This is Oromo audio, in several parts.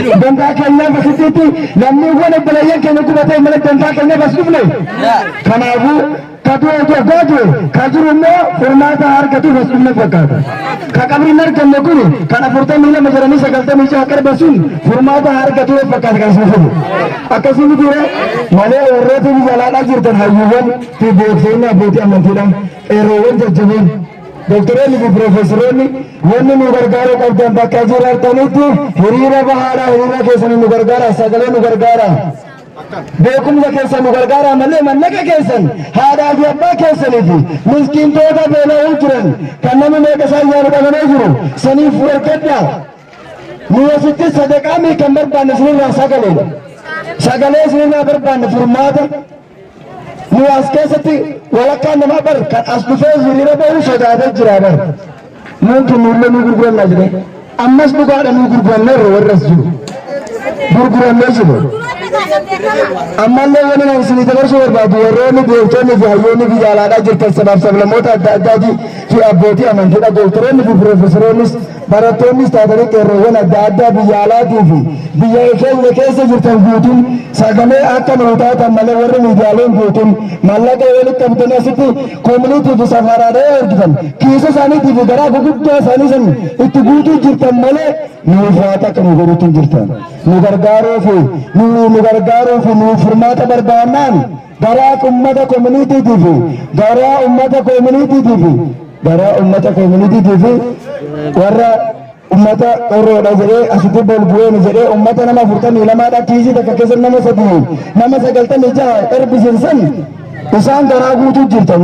Dantaa keenya basititti namni waan obboleeyyan keenya qubatee malee dantaa keenya bas dhufne. Kanaafuu katuu gaaju kajiru immoo furmaata argatu bas dhufne fakkaata. Ka qabriin arganne kun kana 42 jiranii 90 akkarbasuun furmaata argatu fakkaata kan sun fudu. Akkasuma dire malee warroota biyya alaadhaa jirtan hayyuuwwan fi beeksisni abbootii amantiidhaan eeroowwan jajjaboon. Doktoronni fi piroofeesoroonni wanni nu gargaaruu qabdan bakka jiraatanitti hiriira bahaadhaa hiriira keessan nu gargaara sagalee nu gargaara beekumsa keessan nu gargaara malee mallaqa keessan haadhaa fi abbaa keessaniiti miskiintoota beela'uu jiran kan namni meeqa isaan nyaatu dhabanii jiru saniif warqadhaa nu asitti sadaqaa kan barbaanne sinirraa sagalee sinirraa barbaanne furmaata nu as keessatti walakkaan nama bar kan as dhufee hiriira bahuu sodaatee jira bar nuti nuullee nu gurgurannaa jire ammas dhugaadha nu gurguranneerra warras jiru gurgurannee jiru ammallee wani nan isinii dabarsuu barbaadu warroonni beektonni fi hayyoonni fi jaalaadhaa jirtan sabaaf sablammoota adda addaatii fi abbootii amantiidha doktoroonni fi piroofeesoroonnis barattoonnis taatanii qeerroowwan adda addaa biyya alaatii fi biyya keenya keessa jirtan guutuun sagalee akka nuu taatan malee warri miidiyaaleen guutuun mallaqa walitti qabdanii asitti koomunitii fi safaaraadhaa ergitan kiisa isaaniitii fi garaa guguddaa isaanii san itti guutuu jirtan malee nuuf waata akka nu godhuutti jirtan nu gargaaruu fi nu furmaata barbaannaan garaa ummata koomunitiitii fi garaa ummata koomunitiitii fi warra ummata qoroodha jedhee asitti bolbu'een jedhee ummata nama 42dha kiisii takka keessa nama 96 erbisiinsan isaan garaa guutuu jirtan.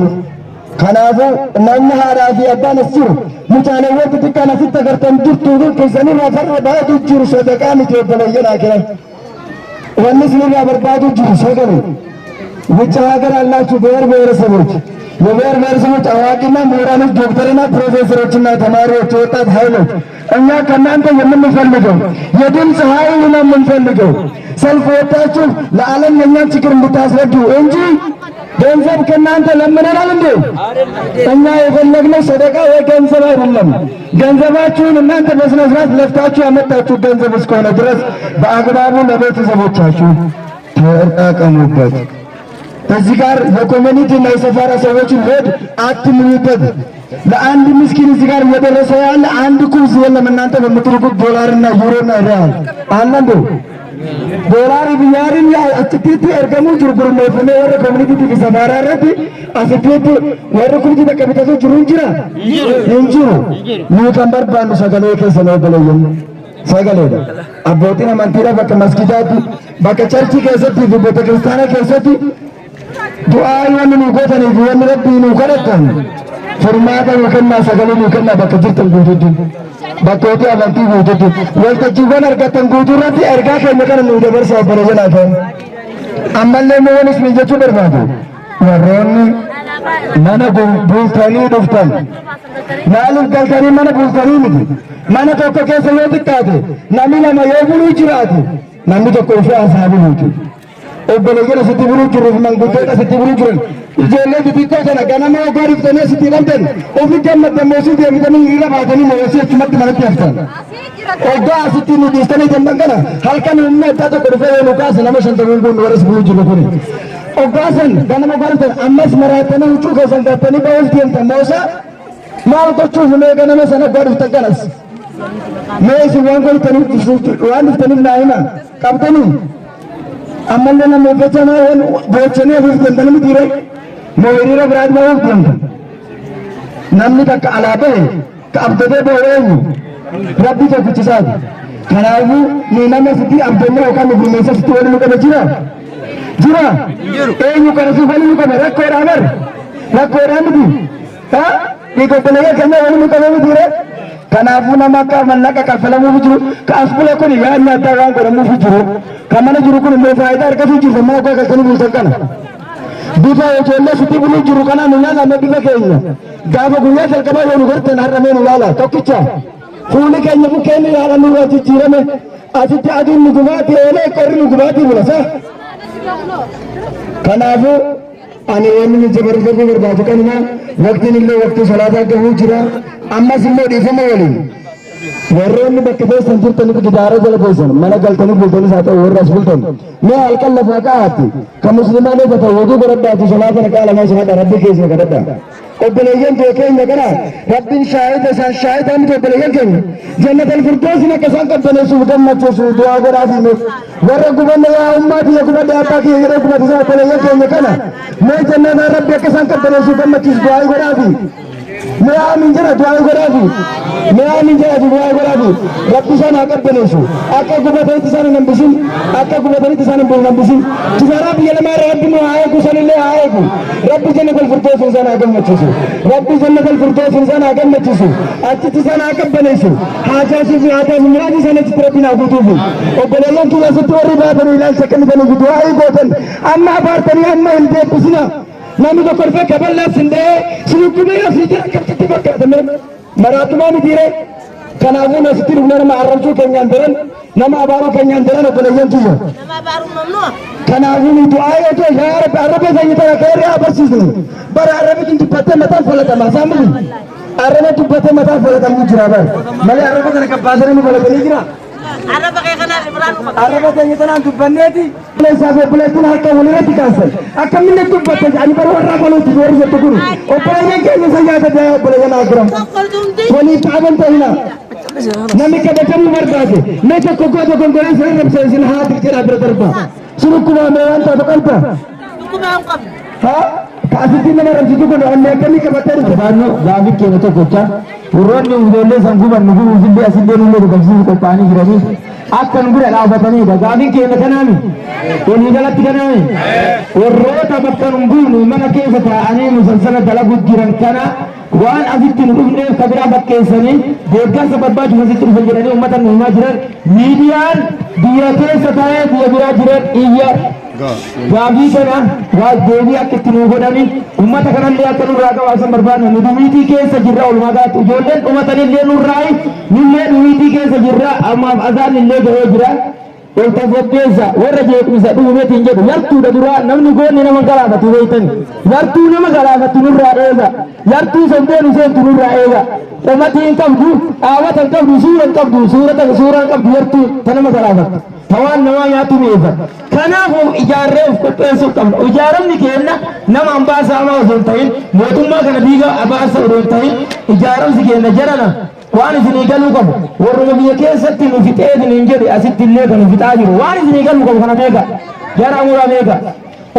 Kanaafuu namni haadhaa fi abbaan as jiru mucaalewwan xixiqqaan asitti agartan jirtu keessanirraa farra baatu jiru sadaqaa miti obboleeyyanaa kennan. Wanni sinirraa barbaadu jiru sagalee ውጭ ሀገር ያላችሁ ብሔር ብሔረሰቦች የብሔር ብሔረሰቦች አዋቂና ምሁራኖች ዶክተርና ፕሮፌሰሮችና ተማሪዎች ወጣት ኃይሎች እኛ ከእናንተ የምንፈልገው የድምፅ ኃይል ነው የምንፈልገው ሰልፍ ወጣችሁ ለዓለም የእኛን ችግር እንድታስረዱ እንጂ ገንዘብ ከእናንተ ለምነናል እንዴ? እኛ የፈለግነው ሰደቃ ወይ ገንዘብ አይደለም። ገንዘባችሁን እናንተ በስነ ስርዓት ለፍታችሁ ያመጣችሁ ገንዘብ እስከሆነ ድረስ በአግባቡ ለቤተሰቦቻችሁ ተጠቀሙበት። እዚህ ጋር የኮሚኒቲ እና የሰፈራ ሰዎችን ሆድ አትሙሉበት። ለአንድ ምስኪን እዚህ ጋር እየደረሰ ያለ አንድ ኩስ የለም። እናንተ በምትልኩት ዶላርና ዩሮና ሪያል አለ እንዴ? ዶላር ቢያሪን ያ አጥቂት እርገሙ ጅርጉር ነው ፈነ ወረ ኮሚኒቲ ዲሰማራ ረቲ አስቂት ወረ ኩንቲ ተከቢተቶ ጅሩን ጅራ እንጅሩ ነው ተንበር ባሉ ሰገሌ ከሰለው በለየም ሰገሌ አቦቲና ማንቲራ በከ መስጊዳት በከ ቸርች ከሰቲ ቤተ ክርስቲያን ከሰቲ ዱዓ ወንኑ ጎተኒ ወን ረቢ ነው ከረተን ፍርማታ ወከና ሰገሌ ነው ከና በከ ጅርተን ጉዱድ bakkooti amantii guututti waltajjiiwwan argatan guutuu irratti ergaa keenya kana nu dabarsa obbolee jalaatan ammallee moonis min jechuu barbaadu warroonni mana bultanii dhuftan maaliif galtanii mana bultanii miti mana tokko keessa yoo xiqqaate namni lama yoo buluu jiraate namni tokko ishee haasaa buluuti obbolee jala sitti buluu jiruuf manguddoota sitti buluu jiran ijoollee xixiqqoo kana ganama ogaa dhiftanii asitti hidhamtan ofi gammaddamoosii deebitanii hiriira baatanii moosii achumatti manatti haftan ogaa asitti nu dhiistanii jennan kana halkan humna addaa tokko dhufee yoo nu kaase nama 50 kun warras buluu jiru kun ogaa san ganama ogaa dhiftan ammas maraatanii huccuu keessan gattanii ba'uuf deemtan moosaa maal gochuuf mee ganama sana ogaa dhiftan kanas mee isin waan dhiftaniif naa hima qabdanii ammallee nama eeggachaa boocanii ofiif dandanii mitiire mooyiriira biraat bahuuf deemta namni takka alaa bahe ka abdatee bahu eenyu rabbi tokkichisaati kanaafuu ni nama sitti abdannee yookaan nu gurmeessa sitti waliin nu qabe jira eenyu kana siif waliin nu qabe rakkoodhaa bar rakkoodhaa miti dhiigobboleeyyaa keenya waliin nu qabe mitiire kanaafuu nama akka mallaqa kaffalamuuf jiru ka as bula kun yaadni addaa waan godhamuuf jiru kan mana jiru kun immoo faayidaa argatuu jirtu ammoo ogaa galtanii bultan kana bifa ijoollee sitti buluu jiru kana nu yaadame bifa keenya gaafa guyyaa jalqabaa yoo nu gartan har'amee nu laala tokkicha fuuli keenya bukkeen yaada nu irraa jijjiirame asitti aduun nu gubaatti oolee qorri nu gubaatti bulasa kanaafuu ani wanni jabargatu barbaadu kanuma waqtiin illee waqtii salaataa gahuu jira ammas immoo dhiifama waliin warroonni bakka keessan jirtanitti gidaara jala keessan mana galtanii bultanii haa ta'u warra as bultan mee halkan lafaa ka'aatti kan muslimaa dheeffata woduu godhadhaati salaata rakkaa lamaa salaata rabbi keessa kadhadhaa obboleeyyan keenya kana rabbiin shaahida isaan shaahida miti obboleeyyan keenya jannatal firdoosin akka isaan qabbaneessuuf gammachiisu du'aa godhaafi warra gubanna yaa ummaa biyya gubadde abbaa kiyya jedhee gubate isaan obboleeyyan keenya kana mee jannata rabbi akka isaan qabbaneessuuf gammachiisu du'aa godhaafi mee aamin jedha du'aa godhaafi mee aamin jedha du'aa godhaafi rabbi isaan haa qabbaneessu akka gubatanitti isaan hin hambisin akka gubatanitti isaan hin hambisin kisaaraa biyya lamaa irra rabbi nu haa eegu sanillee haa eegu rabbi jannatal firdoosin isaan haa gammachiisu rabbi jannatal firdoosin isaan haa gammachiisu achitti isaan haa qabbaneessu haajaasii fi haajaafi muraati isaan achitti rabbiin haa guutuufi obboleeyyan kiyya asitti warri baatanii ilaalcha kennitanii du'aa gootan amma abaartanii amma hin deebisina namni tokko dhufee kaballaas hin dhahee sulukkubee asii jira akkasitti fakkaatame maraatumaa mitiire kanaafuu asitti dhufne nama arrabsuu keenyaan daran nama abaaruu keenyaan daran obboleeyyan kiyya kanaafuu nu du'aa yoo ta'e yaa rabbi arrabee keenya tana keerree abarsiisne bara arrabiin dubbattee mataan falatama saamuli arrabee dubbattee mataan falatamuu jira bara malee arrabee kana kabbaasanii nu falatanii jira arraba keenya tanaan dubbanneeti isaaf obboleettiin harka walirratti kaasan akkamitti dubbatte ani bara warraa baluutti warri jettu kun obboleeyyan keenya isa yaadate obboleeyyan akiram waliif taaban ta'ina namni kabajamuu barbaade mee tokko goota gongolee isa irrabsa isin haati jedha bira darba sun akkuma meewwan taatu qalba kaasitti nama rabsitu kun onni akkamii qabattee dhufe baannu gaafii keenya tokkocha warroonni ijoollee san guban nu gubuuf illee asillee nullee dhugamsiisu qophaa'anii jiranii akka nu bira dhaabatanidha gaafiin keenya kanaami walii galatti kanaami warroota bakka nu buunu mana keessa taa'anii musalsala dalagu jiran kana waan asitti nu dhufneef ka biraa bakkeessanii deeggarsa barbaachisu asitti dhufan jedhanii uummata nu himaa jiran miidiyaan biyya keessa taa'ee biyya biraa jiran iyya gaafii kana waa deebii akka itti nuu godhani uummata kanallee akka nurraa qabaasan barbaadna nu dumiitii keessa jirra walumaa galatti ijoolleen dhumatanillee nurraayi nullee dumiitii keessa jirra ammaaf azaan illee gahee jira tasgabbeessa warra jeequmsa dhuumetiin jedhu yartuudha duraa namni goonni nama galaafatu beeytan yartuu nama galaafatu nurraa eega yartuu sondeen useentu nurraa eega umatiin qabdu dhaawatan qabdu suuraan qabdu yartuu ta nama galaafatu tawaan namaa nyaatu mi'eessa kanaafuu ijaarree of qopheessuu qabna ijaaramni keenya nama ambaasamaa osoo hin ta'in mootummaa kana diiga abaasa osoo hin ta'in ijaaramsi keenya jarana waan isinii galuu qabu warruma biyya keessatti nu fixee isiniin jedhe asitti illee kan nu fixaa jiru waan isinii galuu qabu kana meeqa jara muraa meeqa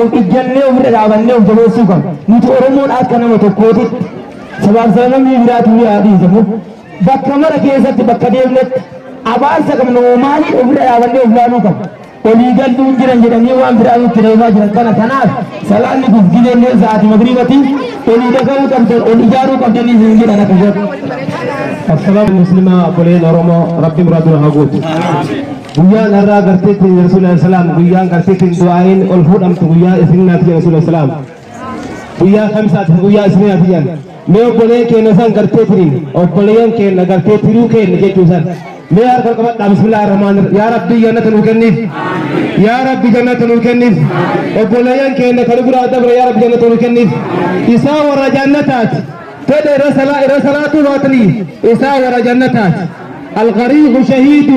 of ijjannee ofirra dhaabannee of jabeessuu qabna nuti oromoon akka nama tokkootitti sabaaf sablamii biraatu yaadiisamu bakka mara keessatti bakka deemnetti abaarsa qabna maalii ofirra dhaabannee of laaluu qabna olii galtuun jiran jedhanii waan biraa nutti reebaa jiran kana kanaaf salaanni gufgileellee sa'aatii magriibati olii dhaga'uu qabdan ol ijaaruu qabdanii isin jedhan akka jedhu Assalamu muslima boleen oromoo rabbi muraaduna haguutu guyyaan har'aa garteettiin rasuula salaam guyyaan garteettiin du'aayin ol fuudhamtu guyyaa isinaati jedha rasuula salaam guyyaa kamsaati guyyaa isinaati jedhan mee obboleen keenya san garteettiin obboleen keenya garteettiruu keenya jechuu san mee harka qabadhaa bismillaahi rahmaani yaa rabbi jannata nuu kenniif yaa rabbi jannata nuu kenniif obboleen keenya kan biraa dabra yaa rabbi jannata nuu kenniif isaa warra jannataati فدر رسالات واتني إساء جنتات الغريب شهيد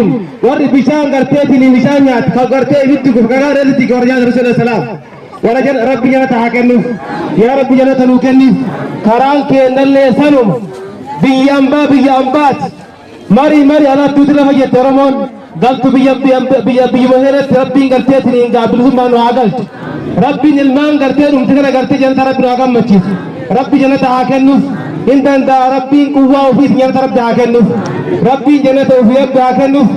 ورد بشان قرتيتني بشانيات كقرتي بيتك فقرار رزتك ورجال رسول السلام ورجال ربي جنة حكنف يا ربي جنة نوكنف كرانك نلي سنم بيامبات ماري على تدرى فجأة رمون قلت بيمهرة ربي قرتيتني قابلهم ما نعقلت ربي نلمان قرتيتهم تكنا قرتي جنة ربي نعقم مجيس ربي جنة حكنف إن دا ربي قوة وفي جنة ربي حكنف ربي جنة وفي ربي حكنف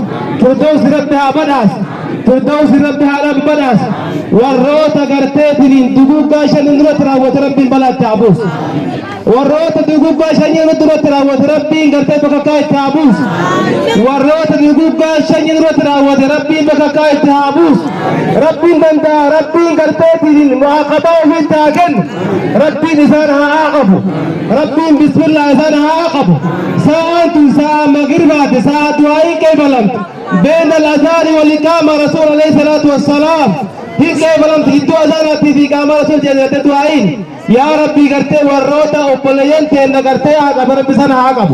فردوس ربي بداس فردوس ربي حرام بداس والروتا قرتيتني دقوقا شنندرة راوة ربي بلا تعبوس والروتا دقوقا شنندرة راوة ربي قرتيت بكاكاي تعبوس والروتا دقوقا شنندرة راوة ربي بكاكاي تعبوس ربي بندا ربي قرتيتني معاقبة وفي تاكن ربي لسانها عاقب ربي بسم الله لسانها عاقب ساعة مغربات ساعة دعائي كيف لمت بين الأذان والإقامة رسول عليه الصلاة والسلام في كيف لمت هدو أذانات في إقامة رسول جنة دعائين يا ربي قرتي وروتا وبلين تين قرتي هاقب ربي سنة هاقب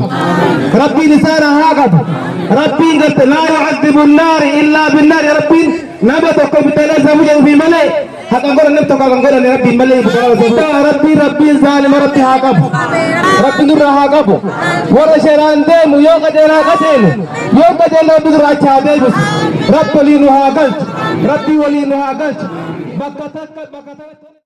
ربي لسانة هاقب ربي قرت لا يعذب النار إلا بالنار يا ربي نبتك بتنازل وجه في ملئ حتى نقول نبتك نقول ربي ملئ ربي ظالم ربي هاقب ربي نور هاقب ورا شيران ديم يوكا جينا قتل يوكا جينا بدر أجابي بس رب ولي نهاقلت ربي ولي نهاقلت بكتك